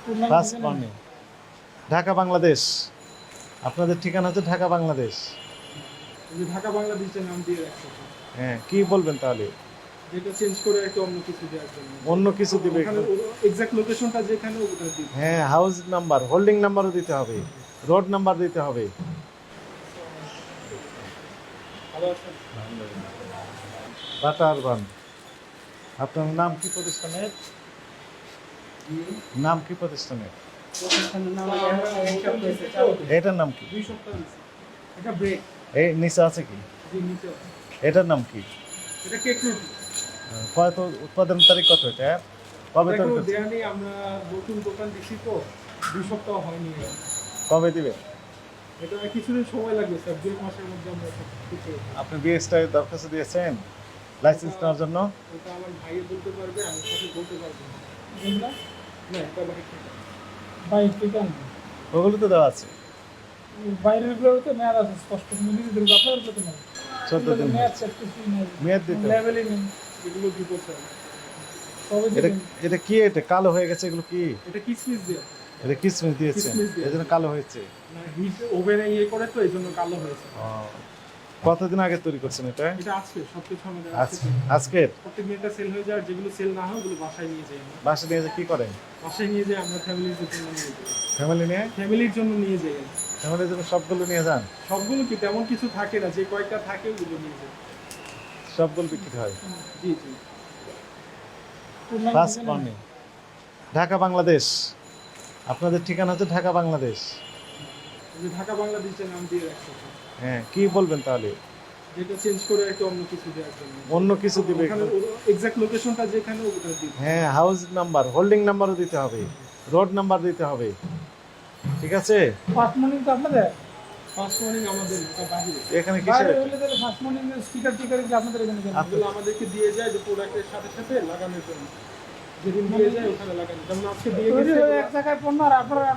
First morning, Dhaka Bangladesh. আপনাদের ঠিকানা হচ্ছে ঢাকা বাংলাদেশ। ঢাকা বাংলাদেশের নাম দিয়ে রাখছে, হ্যাঁ, কি বলবেন তাহলে? যেটা চেঞ্জ করে একটা অন্য কিছু দেওয়ার জন্য। অন্য কিছু দিবে? এক্সাক্ট লোকেশনটা যেখানে ওটা দিবে। হ্যাঁ, হাউস নাম্বার, হোল্ডিং নাম্বারও দিতে হবে, রোড নাম্বার দিতে হবে। ভালো আছেন? Butter bun. আপনার নাম কি প্রতিষ্ঠানের? নাম কি প্রতিষ্ঠানের? প্রতিষ্ঠানের নাম এক সপ্তাহ হয়েছে, চালু করে। এটার নাম কি? 2 সপ্তাহ হয়েছে। এটা ব্রেক। এই নিচে আছে কি? জি, নিচে আছে। এটার নাম কি? এটা কেক রুটি। কত উৎপাদন তারিখ কত এটা? কবে তৈরি এখনো করছে? দেয়া নেই, আমরা নতুন দোকান দিচ্ছি তো 2 সপ্তাহ হয়নি। কবে দিবে? এটা কিছুদিন সময় লাগবে স্যার, 2 মাসের মধ্যে আমরা সব কিছু। আপনি বিএসটাই দরখাস্ত দিয়েছেন লাইসেন্স নেওয়ার জন্য? ওটা আমার ভাইয়ে বলতে পারবে, আমি সাথে বলতে পারবো না। বুঝলা? না, এটা ভাই ঠিক আছে। ওগুলো তো দেওয়া আছে। বাইরের গুলোতে মেয়াদ আছে স্পষ্ট, নিজেদের বাপের গুলোতে নেই। 14 দিন মেয়াদ সেট কিছু নেই, মেয়াদ দিতে হবে। লেভেলই নেই। এগুলো কি করছে? সবে এটা এটা কি? এটা কালো হয়ে গেছে, এগুলো কি? এটা কিসমিস দিয়ে। এটা কিসমিস দিয়েছে, কিসমিস দিয়ে। এজন্য কালো হয়েছে। না, হিট ওভেনে ইয়ে করে তো এইজন্য কালো হয়েছে। কতদিন আগে তৈরি করছেন এটা? এটা আজকে সবকিছু আমাদের আজকের? প্রত্যেক মিনিটটা সেল হয়ে যায়, আর যেগুলো সেল না হয় ওগুলো বাসায় নিয়ে যাই আমরা। বাসা নিয়ে যে কি করেন? বাসায় নিয়ে যাই আমরা, ফ্যামিলির জন্য নিয়ে যাই। ফ্যামিলি নিয়ে? ফ্যামিলির জন্য নিয়ে যাই। ফ্যামিলির জন্য সবগুলো নিয়ে যান? সবগুলো কি তেমন কিছু থাকে না, যে কয়েকটা থাকে ওগুলো নিয়ে যাই। সবগুলো বিক্রি হয়? জি জি। First morning, Dhaka Bangladesh. আপনাদের ঠিকানা হচ্ছে ঢাকা বাংলাদেশ। ঢাকা বাংলাদেশের নাম দিয়ে রাখছে, হ্যাঁ, কি বলবেন তাহলে? যেটা চেঞ্জ করে একটা অন্য কিছু দেওয়ার জন্য। অন্য কিছু দিবে? এক্সাক্ট লোকেশনটা যেখানে ওটা দিবে। হ্যাঁ, হাউস নাম্বার, হোল্ডিং নাম্বারও দিতে হবে, রোড নাম্বার দিতে হবে। ঠিক আছে? ফার্স্ট মর্নিং তো আপনাদের? ফার্স্ট মর্নিং আমাদের এটা বাইরে। এখানে কিসের? বাইরে হলে তাহলে ফার্স্ট মর্নিং এর স্টিকার টিকার কি আপনাদের এখানে কেন? এগুলো আমাদেরকে দিয়ে যায় যে প্রোডাক্টের সাথে সাথে লাগানোর জন্য। যেদিন দিয়ে যায় ওখানে লাগানো। যেমন আজকে দিয়ে গেছে এক জায়গায় পণ্য, আর আপনারা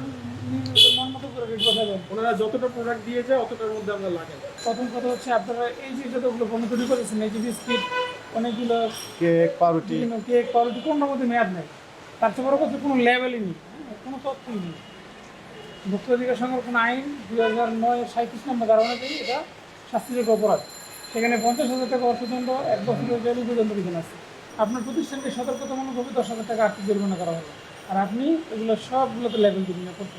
মন মতো করে রেট বসাবেন। ওনারা যতটা প্রোডাক্ট দিয়ে যায় অতটার মধ্যে আমরা লাগাই। প্রথম কথা হচ্ছে আপনারা এই যে যতগুলো পণ্য তৈরি করেছেন, এই যে বিস্কিট, অনেকগুলো কেক, পাউরুটি, কেক, পাউরুটি, কোনোটার মধ্যে মেয়াদ নেই। তার চেয়ে বড় কথা কোনো লেভেলই নেই, কোনো তথ্যই নেই। ভোক্তাধিকার সংরক্ষণ আইন 2009 এর 37 নম্বর ধারা অনুযায়ী এটা শাস্তিযোগ্য অপরাধ। সেখানে 50,000 টাকা অর্থদণ্ড, 1 বছরের জেল পর্যন্ত বিধান আছে। আপনার প্রতিষ্ঠানকে সতর্কতামূলকভাবে 10,000 টাকা আর্থিক জরিমানা করা হবে। আর আপনি এগুলো সবগুলোতে লেভেল দিবেন না করতে।